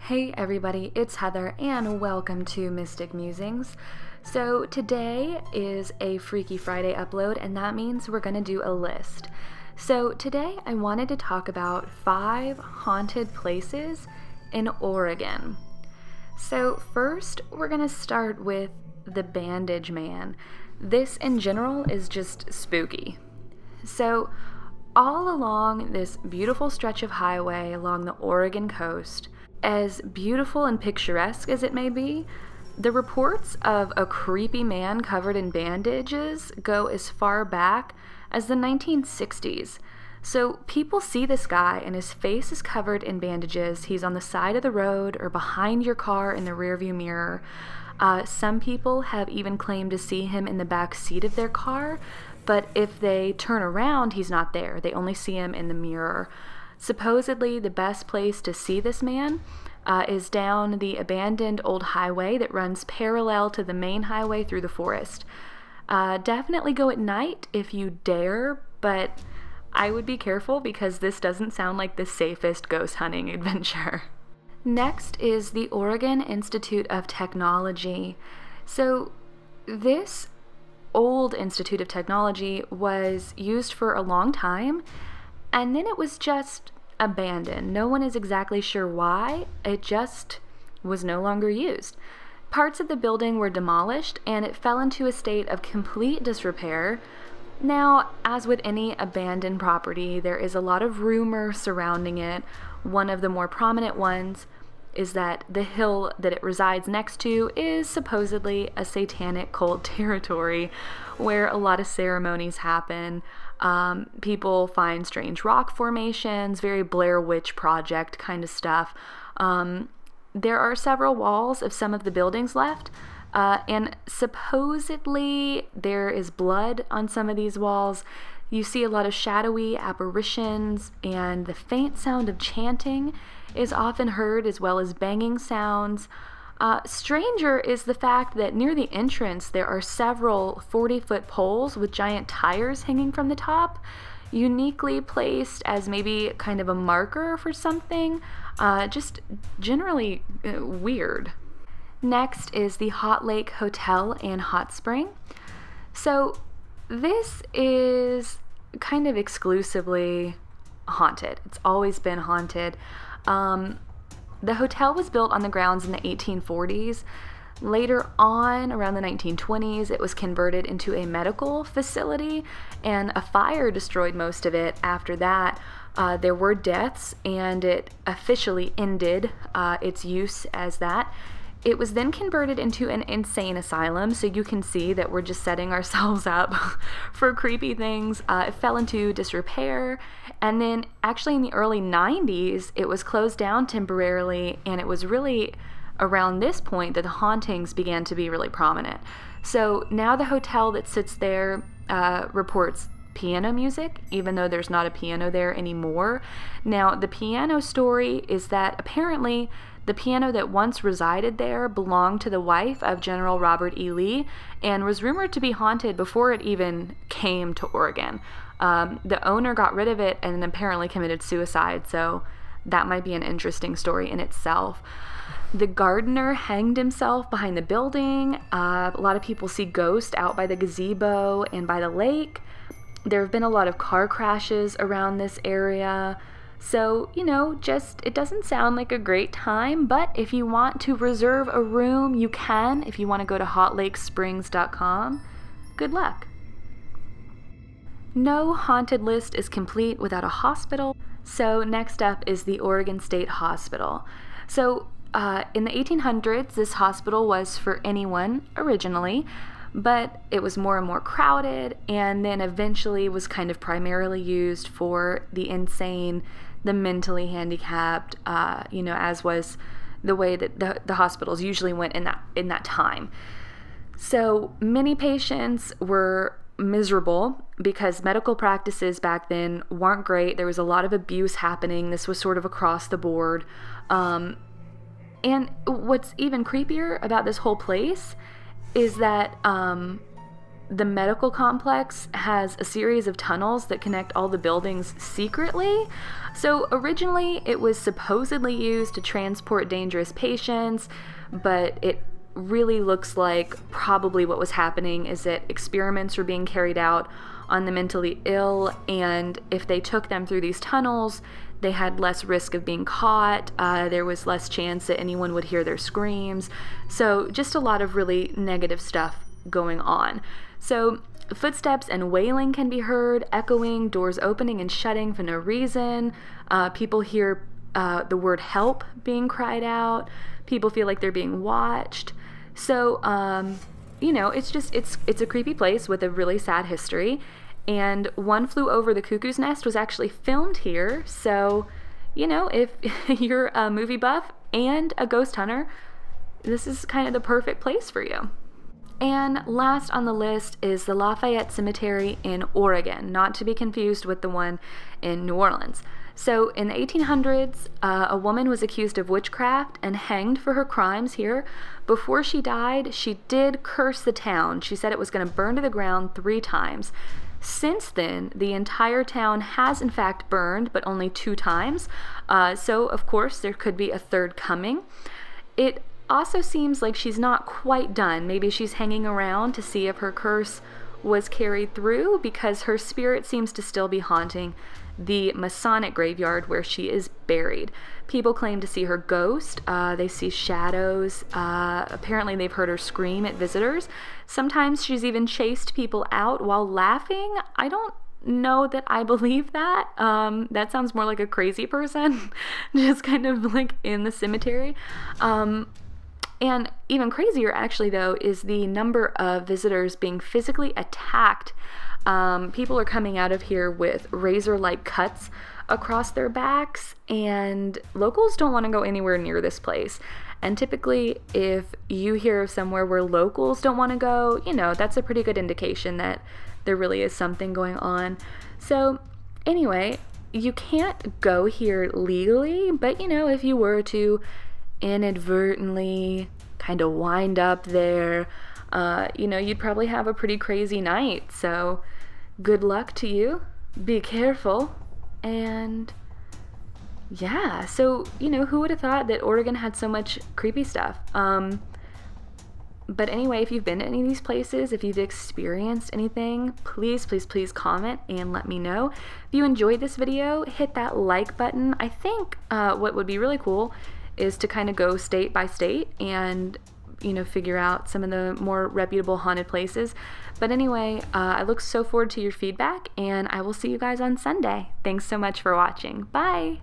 Hey everybody, it's Heather and welcome to Mystic Musings. So today is a Freaky Friday upload and that means we're gonna do a list. So today I wanted to talk about 5 haunted places in Oregon. So first we're gonna start with the Bandage Man. This in general is just spooky. So all along this beautiful stretch of highway along the Oregon coast, as beautiful and picturesque as it may be, the reports of a creepy man covered in bandages go as far back as the 1960s. So people see this guy and his face is covered in bandages. He's on the side of the road or behind your car in the rearview mirror. Some people have even claimed to see him in the back seat of their car, but if they turn around, he's not there. They only see him in the mirror. Supposedly, the best place to see this man is down the abandoned old highway that runs parallel to the main highway through the forest. Definitely go at night if you dare, but I would be careful because this doesn't sound like the safest ghost hunting adventure. Next is the Oregon Institute of Technology. So this old Institute of Technology was used for a long time, and then it was just abandoned. No one is exactly sure why. It just was no longer used. Parts of the building were demolished and it fell into a state of complete disrepair. Now, as with any abandoned property, there is a lot of rumor surrounding it. One of the more prominent ones is that the hill that it resides next to is supposedly a satanic cult territory where a lot of ceremonies happen. People find strange rock formations, very Blair Witch Project kind of stuff. There are several walls of some of the buildings left, and supposedly there is blood on some of these walls. You see a lot of shadowy apparitions, and the faint sound of chanting is often heard, as well as banging sounds. Stranger is the fact that near the entrance there are several 40-foot poles with giant tires hanging from the top, uniquely placed as maybe kind of a marker for something, just generally weird. Next is the Hot Lake Hotel and Hot Spring. So this is kind of exclusively haunted. It's always been haunted. The hotel was built on the grounds in the 1840s. Later on, around the 1920s, it was converted into a medical facility, and a fire destroyed most of it. After that, there were deaths, and it officially ended its use as that. It was then converted into an insane asylum, so you can see that we're just setting ourselves up for creepy things. It fell into disrepair, and then actually in the early 90s, it was closed down temporarily, and it was really around this point that the hauntings began to be really prominent. So now the hotel that sits there reports piano music, even though there's not a piano there anymore. Now, the piano story is that apparently the piano that once resided there belonged to the wife of General Robert E. Lee and was rumored to be haunted before it even came to Oregon. The owner got rid of it and apparently committed suicide, so that might be an interesting story in itself. The gardener hanged himself behind the building. A lot of people see ghosts out by the gazebo and by the lake. There have been a lot of car crashes around this area. So, you know, just, it doesn't sound like a great time, but if you want to reserve a room, you can. If you want to go to hotlakesprings.com, good luck. No haunted list is complete without a hospital. So next up is the Oregon State Hospital. So in the 1800s, this hospital was for anyone originally, but it was more and more crowded, and then eventually was kind of primarily used for the insane, the mentally handicapped, you know, as was the way that the hospitals usually went in that time. So many patients were miserable because medical practices back then weren't great. There was a lot of abuse happening. This was sort of across the board. And what's even creepier about this whole place is that the medical complex has a series of tunnels that connect all the buildings secretly. So originally it was supposedly used to transport dangerous patients, but it really looks like probably what was happening is that experiments were being carried out on the mentally ill, and if they took them through these tunnels, they had less risk of being caught. There was less chance that anyone would hear their screams. So just a lot of really negative stuff going on. So footsteps and wailing can be heard, echoing, doors opening and shutting for no reason. People hear the word help being cried out. People feel like they're being watched. So, you know, it's a creepy place with a really sad history. And One Flew Over the Cuckoo's Nest was actually filmed here. So, you know, if you're a movie buff and a ghost hunter, this is kind of the perfect place for you. And last on the list is the Lafayette Cemetery in Oregon, not to be confused with the one in New Orleans. So in the 1800s, a woman was accused of witchcraft and hanged for her crimes here. Before she died, she did curse the town. She said it was going to burn to the ground 3 times. Since then, the entire town has in fact burned, but only 2 times. So of course, there could be a third coming. It also seems like she's not quite done. Maybe she's hanging around to see if her curse was carried through, because her spirit seems to still be haunting the Masonic graveyard where she is buried. People claim to see her ghost. They see shadows. Apparently they've heard her scream at visitors. Sometimes she's even chased people out while laughing. I don't know that I believe that. That sounds more like a crazy person, just kind of like in the cemetery. And even crazier, actually, though, is the number of visitors being physically attacked. People are coming out of here with razor-like cuts across their backs, and locals don't want to go anywhere near this place. And typically, if you hear of somewhere where locals don't want to go, you know, that's a pretty good indication that there really is something going on. So anyway, you can't go here legally, but, you know, if you were to inadvertently kind of wind up there, you know, you'd probably have a pretty crazy night. So good luck to you. Be careful. And yeah, so, you know, who would have thought that Oregon had so much creepy stuff? But anyway, if you've been to any of these places, if you've experienced anything, please, please, please comment and let me know. If you enjoyed this video, hit that like button. I think what would be really cool is to kind of go state by state and, you know, figure out some of the more reputable haunted places. But anyway, I look so forward to your feedback, and I will see you guys on Sunday. Thanks so much for watching. Bye!